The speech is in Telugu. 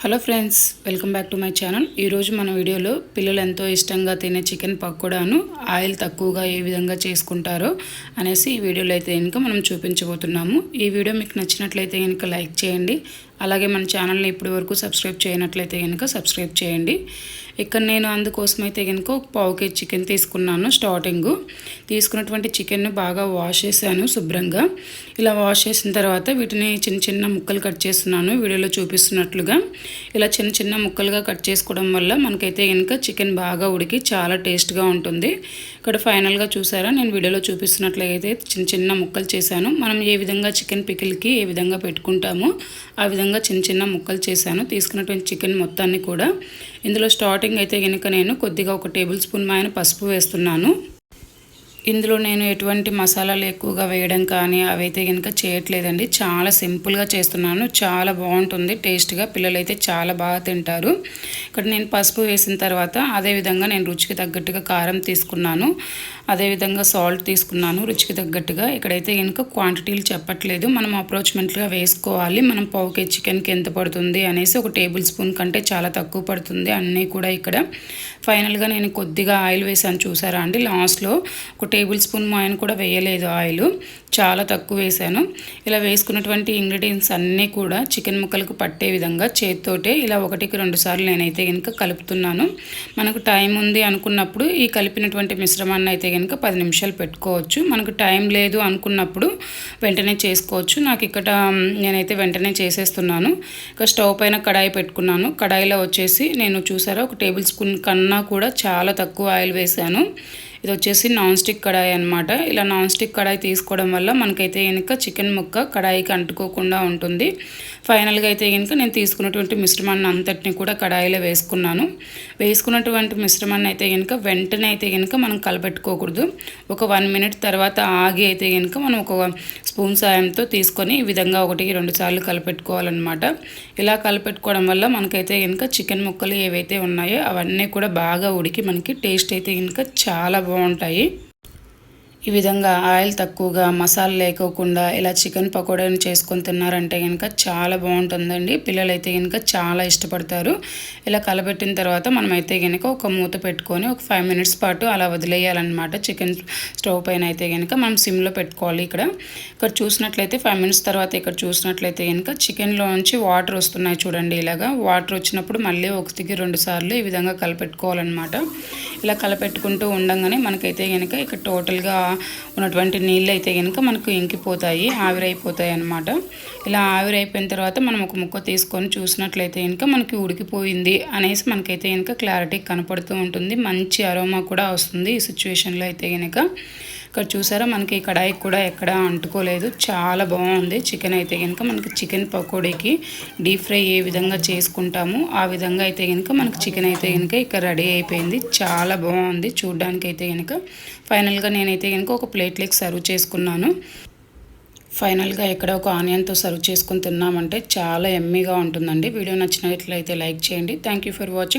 Hello friends, welcome back to my channel. ఈరోజు మన వీడియోలో పిల్లలు ఎంతో ఇష్టంగా తినే చికెన్ పకోడాను ఆయిల్ తక్కువగా ఏ విధంగా చేసుకుంటారో అనేసి ఈ వీడియోలో అయితే కనుక మనం చూపించబోతున్నాము. ఈ వీడియో మీకు నచ్చినట్లయితే కనుక లైక్ చేయండి. అలాగే మన ఛానల్ని ఇప్పటి వరకు సబ్స్క్రైబ్ చేయనట్లయితే కనుక సబ్స్క్రైబ్ చేయండి. ఇక్కడ నేను అందుకోసం అయితే కనుక ఒక పావు కేజీ చికెన్ తీసుకున్నాను. తీసుకున్నటువంటి చికెన్ను బాగా వాష్ చేశాను శుభ్రంగా. ఇలా వాష్ చేసిన తర్వాత వీటిని చిన్న చిన్న ముక్కలు కట్ చేస్తున్నాను వీడియోలో చూపిస్తున్నట్లుగా. ఇలా చిన్న చిన్న ముక్కలుగా కట్ చేసుకోవడం వల్ల మనకైతే కనుక చికెన్ బాగా ఉడికి చాలా టేస్ట్గా ఉంటుంది. ఇక్కడ ఫైనల్గా చూసారా, నేను వీడియోలో చూపిస్తున్నట్లయితే చిన్న చిన్న ముక్కలు చేశాను. మనం ఏ విధంగా చికెన్ పికిల్కి ఏ విధంగా పెట్టుకుంటామో ఆ విధంగా చిన్న చిన్న ముక్కలు చేశాను. తీసుకున్నటువంటి చికెన్ మొత్తాన్ని కూడా ఇందులో స్టార్టింగ్ అయితే కనుక నేను కొద్దిగా 1 టేబుల్ స్పూన్ మాయన పసుపు వేస్తున్నాను. ఇందులో నేను ఎటువంటి మసాలాలు ఎక్కువగా వేయడం కానీ అవైతే కనుక చేయట్లేదండి. చాలా సింపుల్గా చేస్తున్నాను. చాలా బాగుంటుంది టేస్ట్గా. పిల్లలైతే చాలా బాగా తింటారు. ఇక్కడ నేను పసుపు వేసిన తర్వాత అదేవిధంగా నేను రుచికి తగ్గట్టుగా కారం తీసుకున్నాను. అదేవిధంగా సాల్ట్ తీసుకున్నాను రుచికి తగ్గట్టుగా. ఇక్కడైతే కనుక క్వాంటిటీలు చెప్పట్లేదు, మనం అప్రోచ్మెంట్గా వేసుకోవాలి. మనం పావు కేజీ చికెన్కి ఎంత పడుతుంది అనేసి 1 టేబుల్ స్పూన్ కంటే చాలా తక్కువ పడుతుంది అన్నీ కూడా. ఇక్కడ ఫైనల్గా నేను కొద్దిగా ఆయిల్ వేసాను చూసారా అండి. లాస్ట్లో 1 టేబుల్ స్పూన్ ఆయిల్ కూడా వేయలేదు, ఆయిల్ చాలా తక్కువ వేసాను. ఇలా వేసుకున్నటువంటి ఇంగ్రీడియంట్స్ అన్నీ కూడా చికెన్ ముక్కలకు పట్టే విధంగా చేతితోటే ఇలా 1కి 2 సార్లు నేనైతే కనుక కలుపుతున్నాను. మనకు టైం ఉంది అనుకున్నప్పుడు ఈ కలిపినటువంటి మిశ్రమాన్ని అయితే కనుక 10 నిమిషాలు పెట్టుకోవచ్చు. మనకు టైం లేదు అనుకున్నప్పుడు వెంటనే చేసుకోవచ్చు. నాకు ఇక్కడ నేనైతే వెంటనే చేసేస్తున్నాను. ఇక స్టవ్ పైన కడాయి పెట్టుకున్నాను. కడాయిలో వచ్చేసి నేను చూసారా 1 టేబుల్ స్పూన్ కన్నా కూడా చాలా తక్కువ ఆయిల్ వేసాను. ఇది వచ్చేసి నాన్ స్టిక్ కడాయి అనమాట. ఇలా నాన్ స్టిక్ కడాయి తీసుకోవడం వల్ల మనకైతే కనుక చికెన్ ముక్క కడాయికి అంటుకోకుండా ఉంటుంది. ఫైనల్గా అయితే కనుక నేను తీసుకున్నటువంటి మిశ్రమాన్ని అంతటిని కూడా కడాయిలో వేసుకున్నాను. వేసుకున్నటువంటి మిశ్రమాన్ని అయితే కనుక వెంటనే అయితే కనుక మనం కలపెట్టుకోకూడదు. ఒక 1 మినిట్ తర్వాత ఆగి అయితే కనుక మనం ఒక స్పూన్ సాయంతో తీసుకొని ఈ విధంగా 1కి 2 సార్లు కలపెట్టుకోవాలన్నమాట. ఇలా కలపెట్టుకోవడం వల్ల మనకైతే కనుక చికెన్ ముక్కలు ఏవైతే ఉన్నాయో అవన్నీ కూడా బాగా ఉడికి మనకి టేస్ట్ అయితే కనుక చాలా బాగుంటాయి. ఈ విధంగా ఆయిల్ తక్కువగా మసాలా లేకోకుండా ఇలా చికెన్ పకోడాని చేసుకొని తిన్నారంటే కనుక చాలా బాగుంటుందండి. పిల్లలైతే కనుక చాలా ఇష్టపడతారు. ఇలా కలబెట్టిన తర్వాత మనమైతే కనుక ఒక మూత పెట్టుకొని ఒక 5 మినిట్స్ పాటు అలా వదిలేయాలన్నమాట. చికెన్ స్టవ్ పైన అయితే కనుక మనం సిమ్లో పెట్టుకోవాలి. ఇక్కడ చూసినట్లయితే 5 మినిట్స్ తర్వాత ఇక్కడ చూసినట్లయితే కనుక చికెన్లో నుంచి వాటర్ వస్తున్నాయి చూడండి. ఇలాగా వాటర్ వచ్చినప్పుడు మళ్ళీ 1కి 2 సార్లు ఈ విధంగా కలపెట్టుకోవాలన్నమాట. ఇలా కలపెట్టుకుంటూ ఉండగానే మనకైతే కనుక ఇక్కడ టోటల్గా ఉన్నటువంటి నీళ్ళు అయితే కనుక మనకు ఇంకిపోతాయి, ఆవిరైపోతాయి అన్నమాట. ఇలా ఆవిరైపోయిన తర్వాత మనం ఒక ముక్క తీసుకొని చూసినట్లయితే కనుక మనకి ఉడికిపోయింది అనేసి మనకైతే కనుక క్లారిటీ కనపడుతూ ఉంటుంది. మంచి అరోమా కూడా వస్తుంది ఈ సిచ్యువేషన్లో అయితే కనుక. ఇక్కడ చూసారా మనకి కడాయికి కూడా ఎక్కడ అంటుకోలేదు, చాలా బాగుంది. చికెన్ అయితే కనుక మనకి చికెన్ పకోడీకి డీప్ ఫ్రై ఏ విధంగా చేసుకుంటామో ఆ విధంగా అయితే కనుక మనకి చికెన్ అయితే కనుక ఇక్కడ రెడీ అయిపోయింది. చాలా బాగుంది చూడడానికి అయితే కనుక. ఫైనల్గా నేనైతే కనుక ఒక ప్లేట్లోకి సర్వ్ చేసుకున్నాను. ఫైనల్గా ఇక్కడ ఒక ఆనియన్తో సర్వ్ చేసుకొని తిన్నామంటే చాలా ఎమ్మీగా ఉంటుందండి. వీడియో నచ్చినట్లయితే లైక్ చేయండి. Thank you for watching.